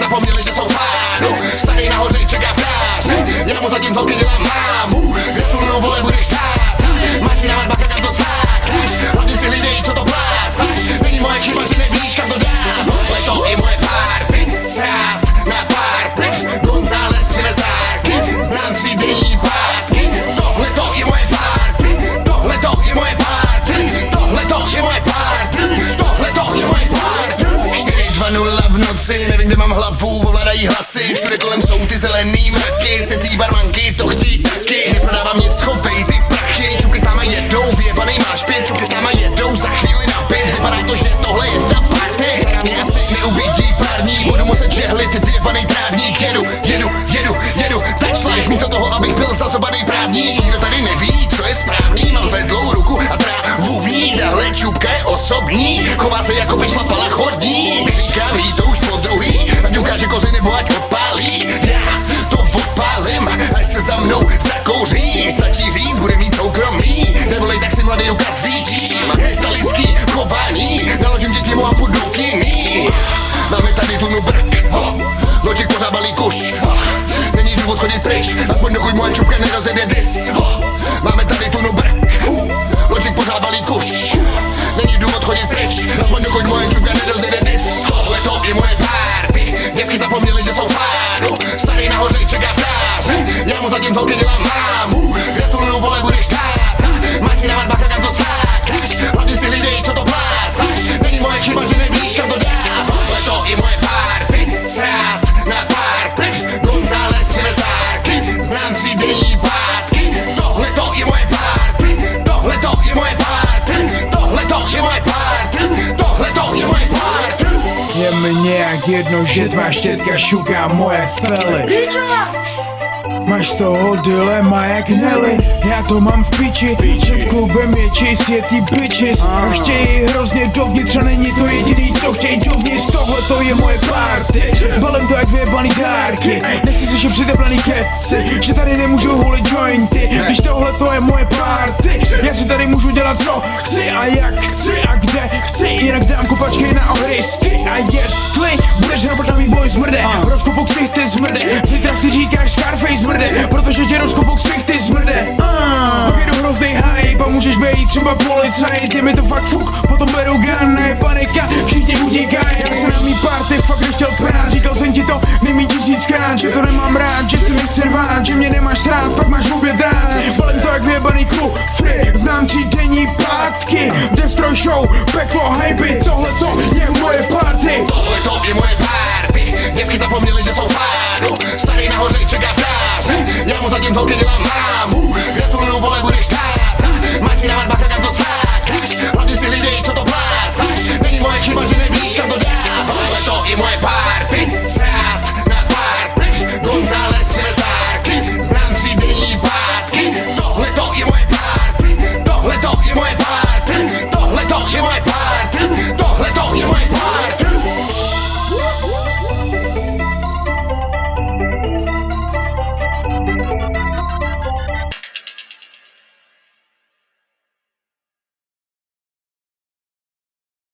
zapomněli, že jsou fánu. Starý nahoře čeká v káře, já mu zatím z holky dělám mámu. Gratuluju, vole, budeš tát, máš si dávat bacha, kam to cákáš. Hlavně si hlídej, co to plácáš. Není moje chyba, že nevíš, kam to dám. Tohle to je moje party, srát na pár piv. González přivez dárky, znám 3 denní pátky. Tohle to je moje party, tohle to je moje party, tohle to je moje party, tohle to je moje party. 4:00 v noci, nevím, kde mám hlavu, ovládají hlasy. Všude kolem jsou ty zelený mraky, setý barmanky, to chtějí taky. Neprodávám nic, schovej ty prachy. Čupy s náma jedou, vyjebanej máš 5. Čupy s náma jedou, za chvíli na 5. Vypadá to, že tohle je ta party. Na mě asi neuvidí pár dní, budu muset žehlit ty vyjebanej trávník. Jedu, touchlife, místo toho, abych byl zasobanej právník. Kdo tady neví, co je správný, mám zvedlou ruku a trávu v ní. Tahle čupka je osobní, chová se jako by šlapala chodní. Říkám jí to už po druhý, ať ukáže kozy nebo ať odpálí. Já to odpálím, až se za mnou zakouří. Stačí říct, bude mít soukromí, nevolej, tak si mladý ukaz řídím. Krystalický chování, naložím tě k němu a půjdu k jiný. Máme tady tunu brk, Logic pořád balí kuš, není důvod chodit pryč, aspoň dokud moje čupka nerozjede dis. Máme tady tunu brk, Logic pořád balí kuš, není důvod chodit pryč, aspoň dokud moje čupka nerozjede dis. Tohle to je moje party, děvky zapomněli, že jsou fánu. Starý nahoře čeká v káře, já mu zatím z holky dělám mámu. Gratuluju, vole, budeš tát, máš si dávat bacha, kam to cákáš. Hlavně si hlídej, co to plácáš, není moje chyba, že nevíš, kam to dám. Tohle to je moje party, srát na pár piv. González přivez dárky, znám 3 denní pátky. Tohle to je moje party, tohle to je moje party, tohle to je moje party, tohle to je moje party. Je mi nějak jedno, že tvá štětka šuká moje fely. Máš z toho dilema jak Nelly, já to mám v piči. Před klubem je čist, je ty bitches a chtějí hrozně dovnitř a není to jediný, co chtějí dovnitř. Tohle to je moje party, balem to jak vyjebaný dárky. Nechci slyšet přideblaný keci, že tady nemůžu hulit jointy. Když tohle to je moje party, já si tady můžu dělat co chci a jak chci a kde chci. Jinak dám kopačky na ohrysky a jestli budeš hrabat na výboj zmrde, rozkopu ksich ty zmrde. Zítra si říkáš Scarface zmrde, protože tě rozkopu ksich ty zmrde. Pak jedu hroznej hype a můžeš být třeba policajt. Je mi to fakt fuk, potom beru gun, je panika, všichni utíkají. Já jsem na mý party fakt nechtěl prát, říkal jsem ti to nejmíň 1000krát, že to nemám rád, že si mi chci rvát, že mě nemáš rád, pak máš oběd rád. Balím to jak vyjebaný kufry, znám 3 denní pátky. Destroy show, peklo, hypey, tohle to je moje party. Tohle to je moje party, děvky zapomněli, že jsou fánu. Starý nahoře čeká v káře, já mu zatím z holky dělám mámu.